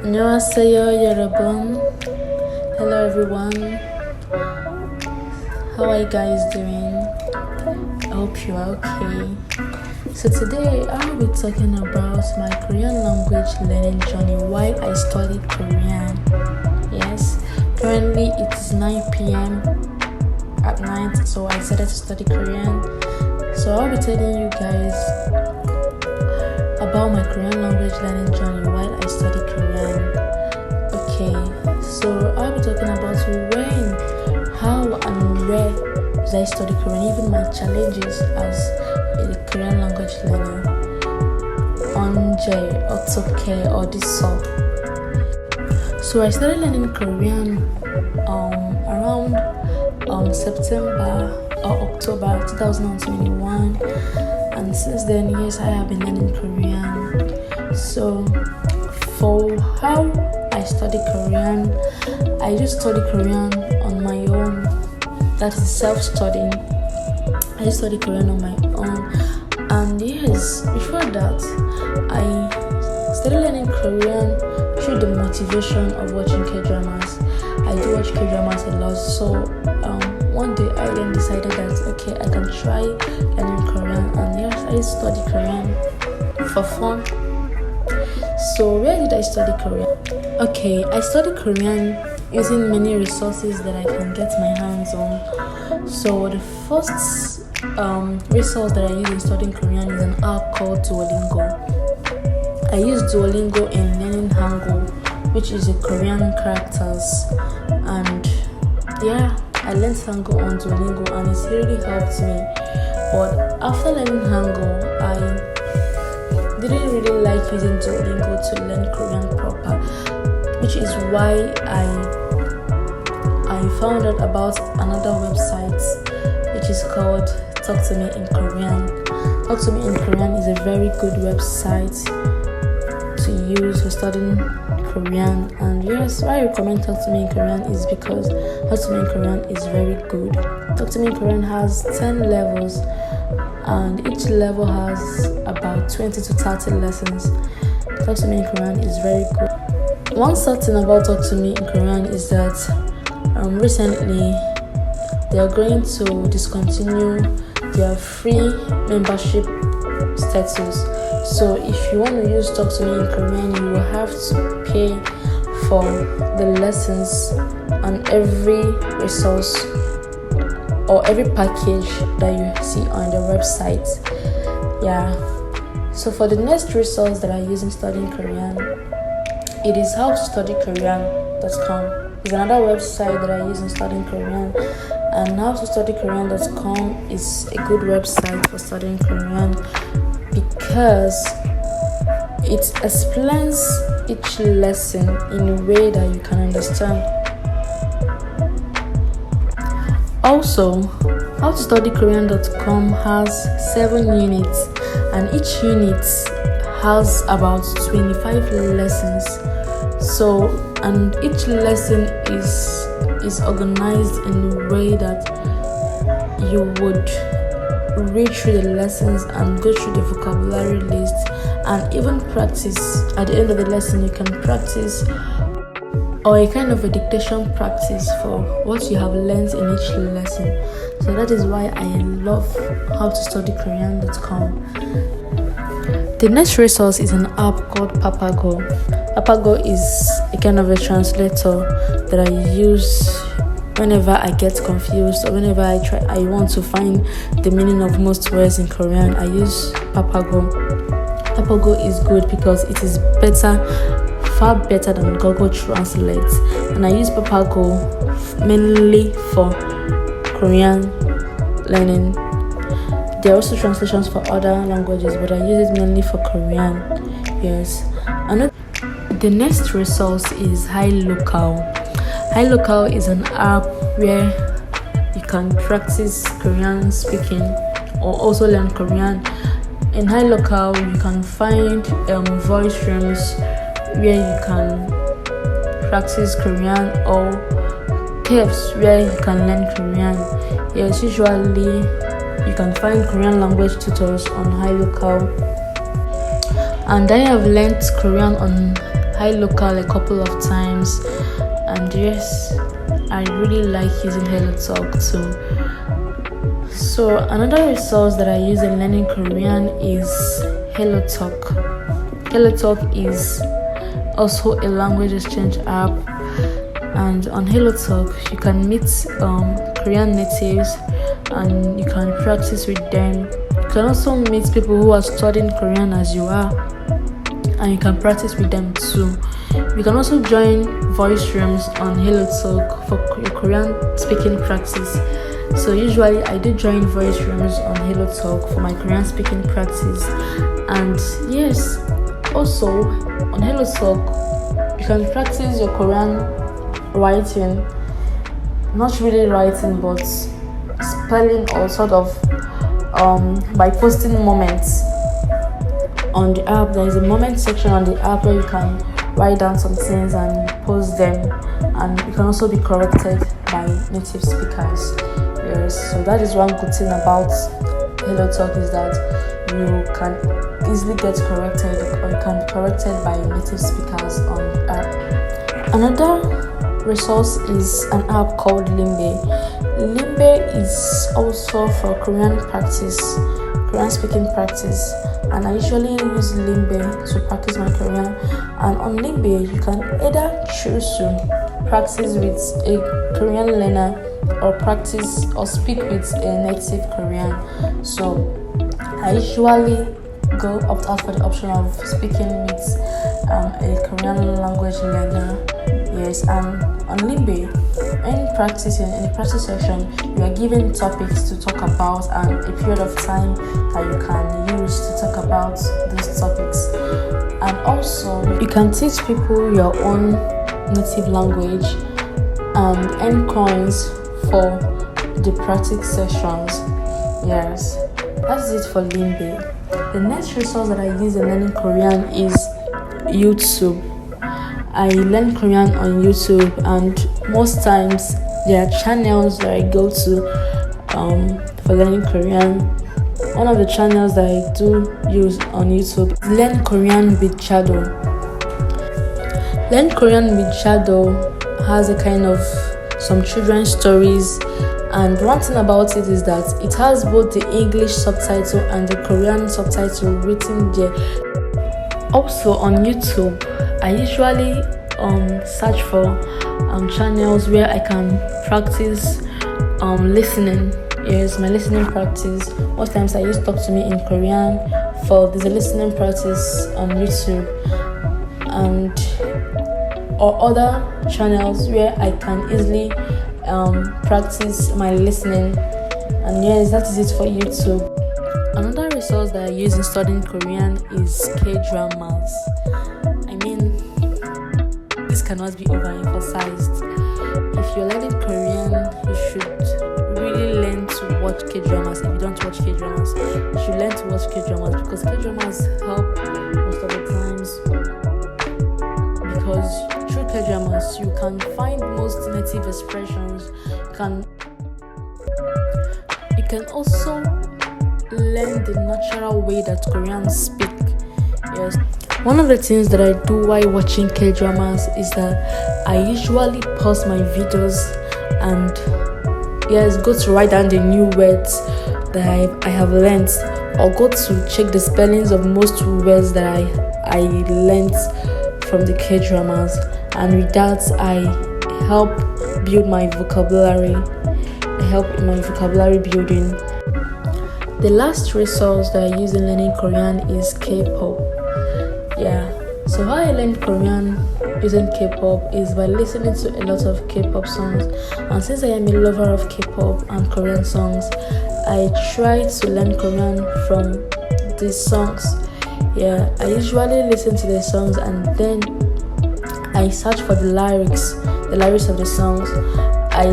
Annyeonghaseyo, Yorobun. Hello everyone. How are you guys doing? I hope you are okay. So today I will be talking about my Korean language learning journey while I studied Korean. Yes, currently it is 9 p.m. at night, so I decided to study Korean. So I'll be telling you guys about my Korean language learning journey while I study Korean. Okay, so I'll be talking about when, how, and where did I study Korean, even my challenges as a Korean language learner. Onje, Otoke, or Diso. So I started learning Korean around September or October 2021. And since then, yes, I have been learning Korean. So for how I study Korean, I just study Korean on my own. That is self-studying. I just study Korean on my own. And yes, before that, I started learning Korean through the motivation of watching K-dramas. I do watch K-dramas a lot. So one day I then decided that okay, I can try learning Korean, and yes, I study Korean for fun. So where did I study Korean? Okay, I study Korean using many resources that I can get my hands on. So the first resource that I use in studying Korean is an app called Duolingo. I use Duolingo in learning Hangul, which is a Korean characters, and yeah, I learned Hangul on Duolingo and it's really helped me. But after learning Hangul, I didn't really like using Duolingo to learn Korean proper, which is why I found out about another website which is called Talk to Me in Korean. Talk to Me in Korean is a very good website to use for studying Korean. And yes, why I recommend Talk to Me in Korean is because Talk to Me in Korean is very good. Talk to Me in Korean has 10 levels and each level has about 20 to 30 lessons. Talk to Me in Korean is very good. One sad thing about Talk to Me in Korean is that recently they are going to discontinue their free membership status. So if you want to use Talk to Me in Korean, you will have to pay for the lessons on every resource or every package that you see on the website. Yeah. So for the next resource that I use in studying Korean, it is howtostudykorean.com. It's another website that I use in studying Korean. And howtostudykorean.com is a good website for studying Korean because it explains each lesson in a way that you can understand. Also, howtostudykorean.com has 7 units and each unit has about 25 lessons. So, and each lesson is organized in a way that you would read through the lessons and go through the vocabulary list and even practice. At the end of the lesson, you can practice or a kind of a dictation practice for what you have learned in each lesson. So that is why I love howtostudykorean.com. The next resource is an app called Papago. Papago is a kind of a translator that I use whenever I get confused or whenever I want to find the meaning of most words in Korean. I use Papago. Papago is good because it is far better than Google Translate, and I use Papago mainly for Korean learning. There are also translations for other languages, but I use it mainly for Korean. Yes. The next resource is HiLocal. HiLocal is an app where you can practice Korean speaking or also learn Korean. In HiLocal, you can find voice rooms where you can practice Korean or caves where you can learn Korean. Yes, usually you can find Korean language tutors on HiLocal. And I have learned Korean on Hi Local a couple of times, and yes, I really like using Hello Talk too. So another resource that I use in learning Korean is Hello Talk. Hello Talk is also a language exchange app, and on Hello Talk you can meet Korean natives and you can practice with them. You can also meet people who are studying Korean as you are, and you can practice with them too. You can also join voice rooms on Hello Talk for your Korean speaking practice. So usually I do join voice rooms on Hello Talk for my Korean speaking practice. And yes, also on Hello Talk you can practice your Korean writing, not really writing but spelling, or sort of by posting moments on the app. There is a moment section on the app where you can write down some things and post them, and you can also be corrected by native speakers. Yes, so that is one good thing about Hello Talk, is that you can easily get corrected, or you can be corrected by native speakers on the app. Another resource is an app called Limbe. Limbe is also for Korean speaking practice, and I usually use Limbe to practice my Korean. And on Limbe you can either choose to practice with a Korean learner or practice or speak with a native Korean. So I usually opt out for the option of speaking with a Korean language learner. Yes, and on Limbe, in the practice section, you are given topics to talk about and a period of time that you can use to talk about these topics. And also, you can teach people your own native language and earn coins for the practice sessions. Yes, that's it for Limbe. The next resource that I use in learning Korean is YouTube. I learn Korean on YouTube, and most times there are channels that I go to for learning Korean. One of the channels that I do use on YouTube is Learn Korean with Shadow. Learn Korean with Shadow has a kind of some children's stories, and one thing about it is that it has both the English subtitle and the Korean subtitle written there. Also on YouTube, I usually search for channels where I can practice listening. Yes, my listening practice. Most times I use Talk to Me in Korean. There's a listening practice on YouTube, and or other channels where I can easily practice my listening. And yes, that is it for YouTube. Another resource that I use in studying Korean is K-dramas. I mean, this cannot be overemphasized. If you're learning Korean, you should really learn to watch K-dramas. If you don't watch K-dramas, you should learn to watch K-dramas, because K-dramas help most of the times. Because through K-dramas, you can find most native expressions. You can also learn the natural way that Koreans speak. Yes. One of the things that I do while watching K-dramas is that I usually pause my videos and go to write down the new words that I have learned, or go to check the spellings of most words that I learned from the K-dramas, and with that I help build my vocabulary. I help in my vocabulary building. The last resource that I use in learning Korean is K-pop. So how I learned Korean using K-pop is by listening to a lot of K-pop songs. And since I am a lover of K-pop and Korean songs, I try to learn Korean from these songs. I usually listen to the songs and then I search for the lyrics of the songs. I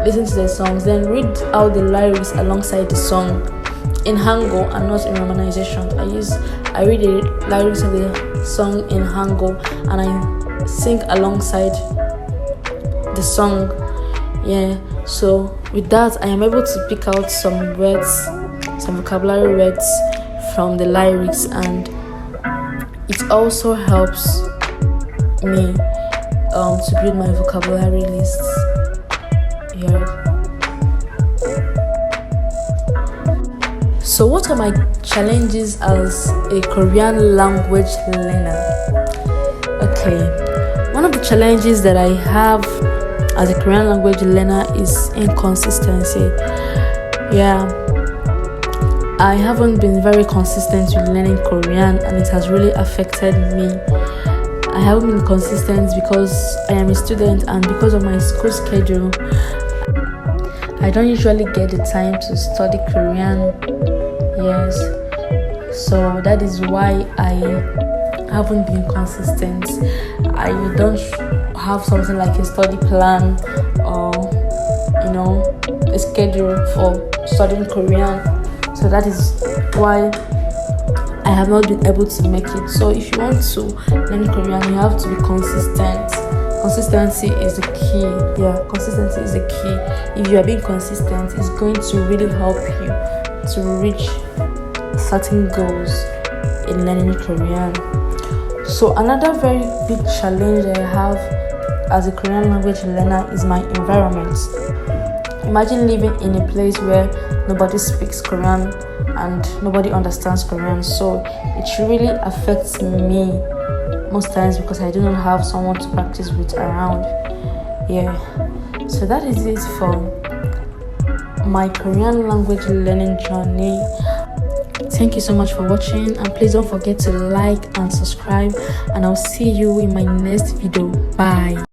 listen to the songs, then read out the lyrics alongside the song in Hangul and not in romanization. I read the lyrics of the song in Hangul and I sing alongside the song. So with that, I am able to pick out some words, some vocabulary words from the lyrics, and it also helps me to build my vocabulary lists. Yeah. So what are my challenges as a Korean language learner? Okay, one of the challenges that I have as a Korean language learner is inconsistency. Yeah, I haven't been very consistent with learning Korean, and it has really affected me. I haven't been consistent because I am a student, and because of my school schedule, I don't usually get the time to study Korean. Yes, so that is why I haven't been consistent. I don't have something like a study plan or a schedule for studying Korean. So that is why I have not been able to make it. So if you want to learn Korean, you have to be consistent. Consistency is the key. Yeah, consistency is the key. If you are being consistent, it's going to really help you to reach certain goals in learning Korean. So another very big challenge I have as a Korean language learner is my environment. Imagine living in a place where nobody speaks Korean and nobody understands Korean. So it really affects me most times because I do not have someone to practice with around. Yeah, so that is it for my Korean language learning journey. Thank you so much for watching, and please don't forget to like and subscribe, and I'll see you in my next video. Bye.